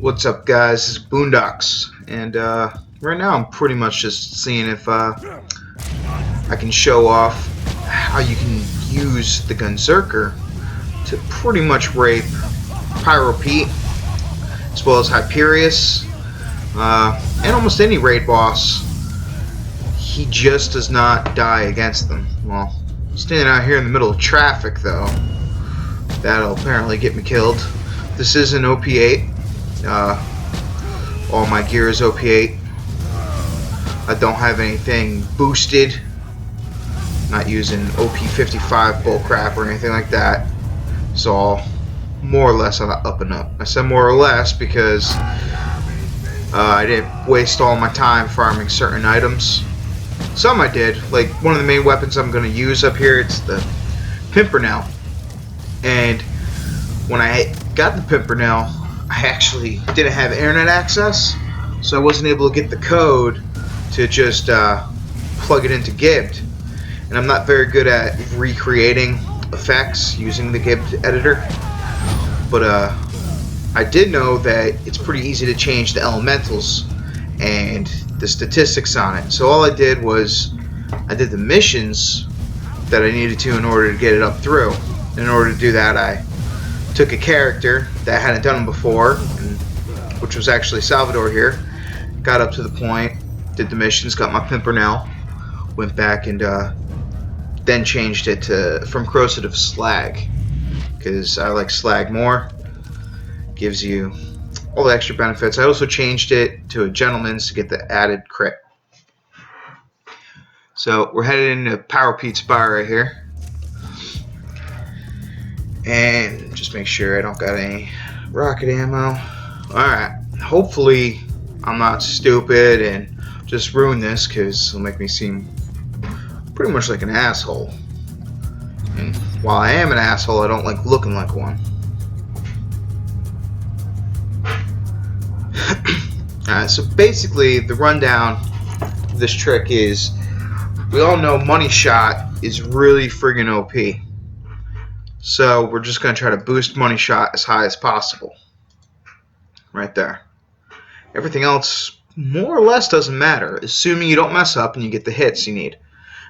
What's up, guys? This is Boondocks, and right now I'm pretty much just seeing if I can show off how you can use the Gunzerker to pretty much rape Pyro Pete, as well as Hyperius, and almost any raid boss. He just does not die against them. Well, standing out here in the middle of traffic, though, that'll apparently get me killed. This is an OP8. All my gear is OP8. I don't have anything boosted. Not using OP55 bullcrap or anything like that. It's all more or less on the up and up. I said more or less because I didn't waste all my time farming certain items. Some I did. Like one of the main weapons I'm going to use up here, it's the Pimpernel. And when I got the Pimpernel, I actually didn't have internet access, so I wasn't able to get the code to just plug it into Gibbed. And I'm not very good at recreating effects using the Gibbed editor, but I did know that it's pretty easy to change the elementals and the statistics on it. So all I did was I did the missions that I needed to in order to get it up through. And in order to do that, I took a character that I hadn't done before, which was actually Salvador here. Got up to the point, did the missions, got my Pimpernel, went back and then changed it to from corrosive to slag, because I like slag more. Gives you all the extra benefits. I also changed it to a gentleman's to get the added crit. So we're headed into Pyro Pete's bar right here. And just make sure I don't got any rocket ammo. Alright, hopefully I'm not stupid and just ruin this, because it'll make me seem pretty much like an asshole. And while I am an asshole, I don't like looking like one. Alright, so basically the rundown of this trick is, we all know Money Shot is really friggin' OP. So we're just going to try to boost Money Shot as high as possible. Right there. Everything else more or less doesn't matter, assuming you don't mess up and you get the hits you need.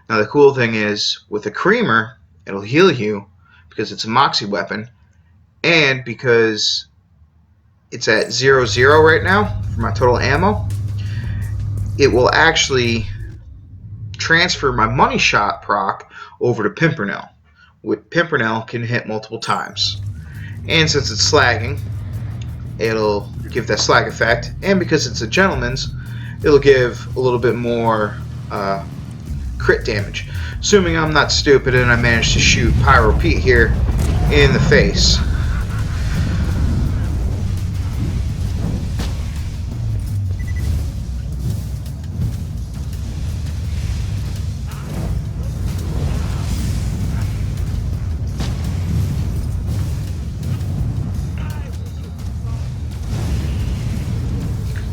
Now the cool thing is, with a Creamer, it'll heal you because it's a Moxie weapon, and because it's at 0-0 right now for my total ammo, it will actually transfer my Money Shot proc over to Pimpernel. With Pimpernel can hit multiple times, and since it's slagging, it'll give that slag effect, and because it's a gentleman's, it'll give a little bit more crit damage, assuming I'm not stupid and I managed to shoot Pyro Pete here in the face.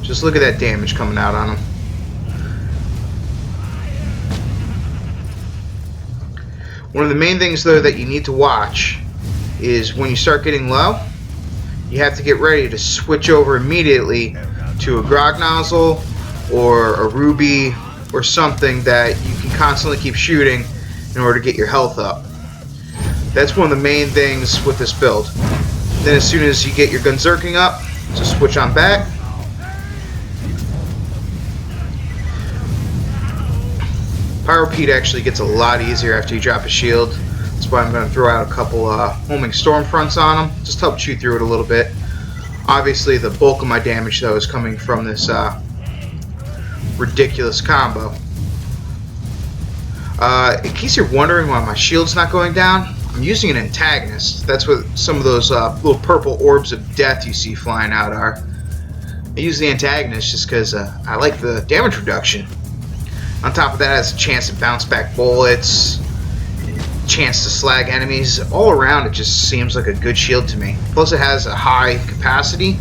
Just look at that damage coming out on him. One of the main things, though, that you need to watch is when you start getting low, you have to get ready to switch over immediately to a grog nozzle or a ruby or something that you can constantly keep shooting in order to get your health up. That's one of the main things with this build. Then as soon as you get your Gunzerking up, just switch on back. Pyro Pete actually gets a lot easier after you drop a shield. That's why I'm going to throw out a couple homing Stormfronts on him, just to help chew through it a little bit. Obviously, the bulk of my damage, though, is coming from this ridiculous combo. In case you're wondering why my shield's not going down, I'm using an antagonist. That's what some of those little purple orbs of death you see flying out are. I use the antagonist just because I like the damage reduction. On top of that, it has a chance to bounce back bullets, chance to slag enemies. All around, it just seems like a good shield to me. Plus, it has a high capacity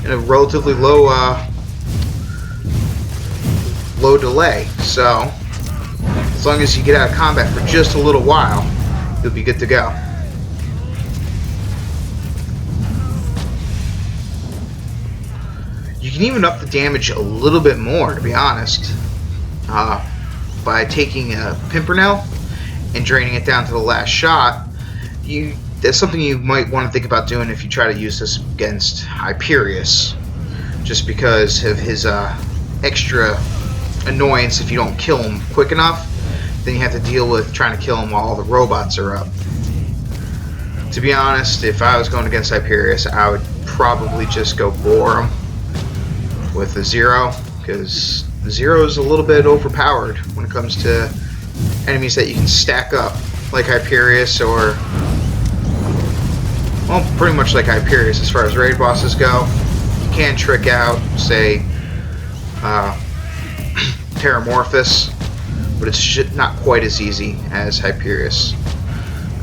and a relatively low delay. So, as long as you get out of combat for just a little while, you'll be good to go. You can even up the damage a little bit more, to be honest, by taking a Pimpernel and draining it down to the last shot. That's something you might want to think about doing if you try to use this against Hyperius, just because of his extra annoyance. If you don't kill him quick enough, then you have to deal with trying to kill him while all the robots are up. To be honest, if I was going against Hyperius, I would probably just go bore him with the Zero, because the Zero is a little bit overpowered when it comes to enemies that you can stack up, like Hyperius, or, well, pretty much like Hyperius as far as raid bosses go. You can trick out, say, Terramorphous, but it's not quite as easy as Hyperius.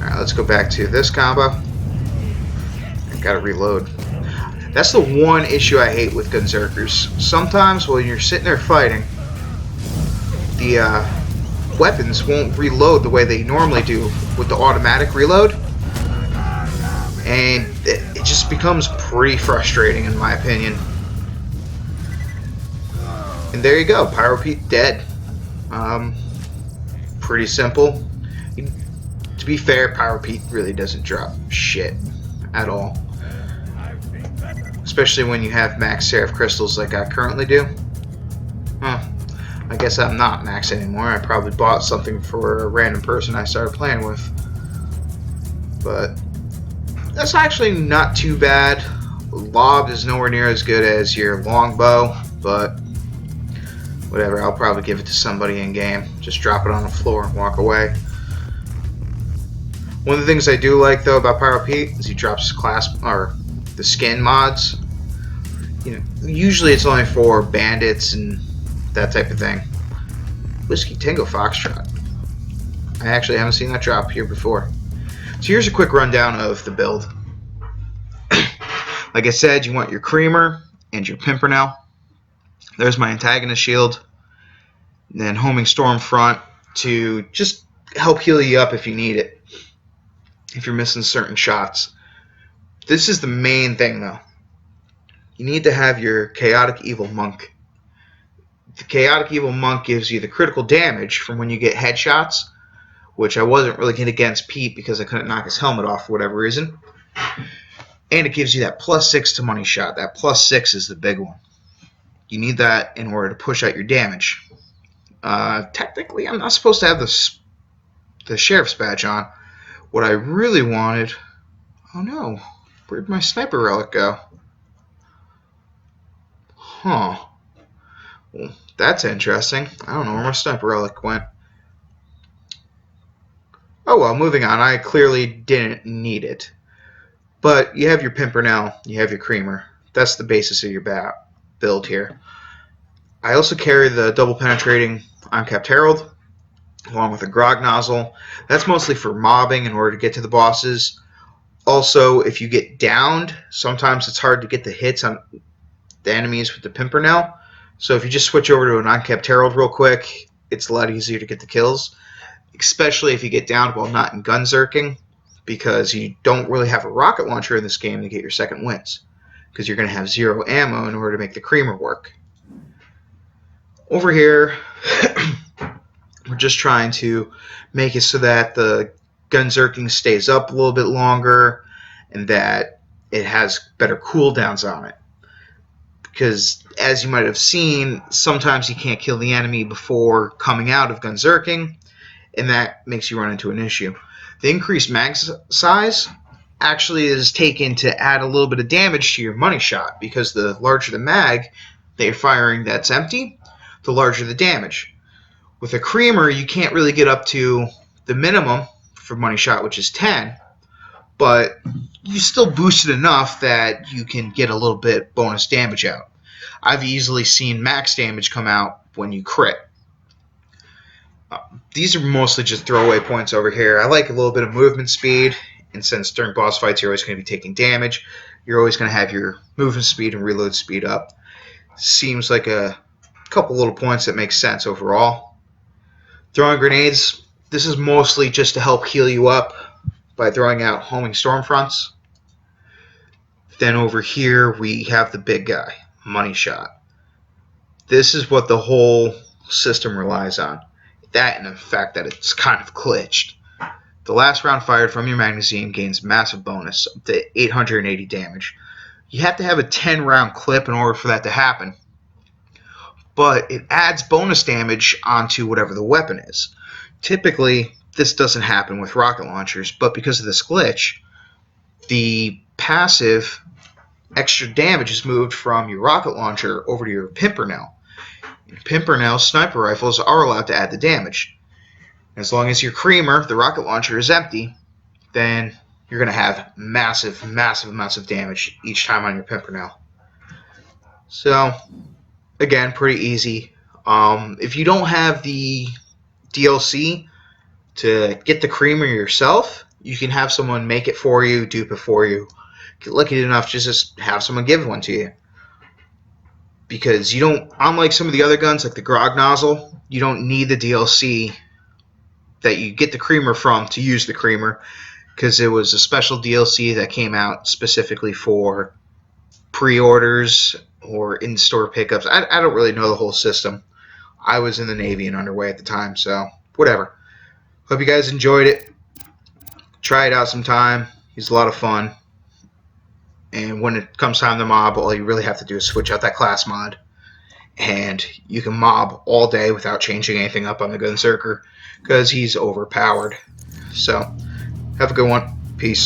Alright, let's go back to this combo. I gotta reload. That's the one issue I hate with Gunzerkers. Sometimes when you're sitting there fighting, the weapons won't reload the way they normally do with the automatic reload, and it just becomes pretty frustrating in my opinion. And there you go, Pyro Pete dead. Pretty simple. To be fair, Pyro Pete really doesn't drop shit at all, especially when you have max Seraph crystals like I currently do. I guess I'm not max anymore. I probably bought something for a random person I started playing with. But that's actually not too bad. Lob is nowhere near as good as your longbow, but whatever, I'll probably give it to somebody in game. Just drop it on the floor and walk away. One of the things I do like though about Pyro Pete is he drops class or the skin mods. You know, usually it's only for bandits and that type of thing. Whiskey Tango Foxtrot. I actually haven't seen that drop here before. So here's a quick rundown of the build. Like I said, you want your Creamer and your Pimpernel. There's my antagonist shield. And then Homing Stormfront to just help heal you up if you need it, if you're missing certain shots. This is the main thing though. You need to have your Chaotic Evil Monk. The Chaotic Evil Monk gives you the critical damage from when you get headshots, which I wasn't really getting against Pete because I couldn't knock his helmet off for whatever reason. And it gives you that +6 to money shot. That +6 is the big one. You need that in order to push out your damage. Technically, I'm not supposed to have the Sheriff's badge on. What I really wanted... Oh no, where'd my sniper relic go? Huh. Well, that's interesting. I don't know where my sniper relic went. Oh well, moving on. I clearly didn't need it. But you have your Pimpernel, you have your Creamer. That's the basis of your build here. I also carry the double penetrating Uncapped Herald, along with a Grog Nozzle. That's mostly for mobbing in order to get to the bosses. Also, if you get downed, sometimes it's hard to get the hits on the enemies with the Pimpernel. So if you just switch over to an Uncapped Herald real quick, it's a lot easier to get the kills. Especially if you get downed while not in Gunzerking, because you don't really have a rocket launcher in this game to get your second wins, because you're going to have 0 ammo in order to make the Creamer work. Over here, we're just trying to make it so that the Gunzerking stays up a little bit longer and that it has better cooldowns on it. Because, as you might have seen, sometimes you can't kill the enemy before coming out of Gunzerking, and that makes you run into an issue. The increased mag size actually is taken to add a little bit of damage to your money shot, because the larger the mag that you're firing that's empty, the larger the damage. With a Creamer, you can't really get up to the minimum for money shot, which is 10, but you still boost it enough that you can get a little bit bonus damage out. I've easily seen max damage come out when you crit. These are mostly just throwaway points over here. I like a little bit of movement speed, and since during boss fights you're always going to be taking damage, you're always going to have your movement speed and reload speed up. Seems like a couple little points that make sense overall. Throwing grenades, this is mostly just to help heal you up by throwing out homing stormfronts. Then over here we have the big guy, money shot. This is what the whole system relies on. That and the fact that it's kind of glitched. The last round fired from your magazine gains massive bonus, up to 880 damage. You have to have a 10 round clip in order for that to happen. But it adds bonus damage onto whatever the weapon is. Typically, this doesn't happen with rocket launchers, but because of this glitch, the passive extra damage is moved from your rocket launcher over to your Pimpernel. Pimpernel sniper rifles are allowed to add the damage. As long as your creamer, the rocket launcher, is empty, then you're going to have massive, massive amounts of damage each time on your Pimpernel. So, again, pretty easy. If you don't have the DLC to get the creamer yourself, you can have someone make it for you, dupe it for you. Get lucky enough to just have someone give one to you. Because you don't, unlike some of the other guns like the Grog Nozzle, you don't need the DLC that you get the creamer from to use the creamer, because it was a special DLC that came out specifically for pre-orders or in-store pickups. I don't really know the whole system. I was in the Navy and underway at the time, so whatever. Hope you guys enjoyed it. Try it out sometime. It's a lot of fun. And when it comes time to mob, all you really have to do is switch out that class mod. And you can mob all day without changing anything up on the Gunzerker, because he's overpowered. So, have a good one. Peace.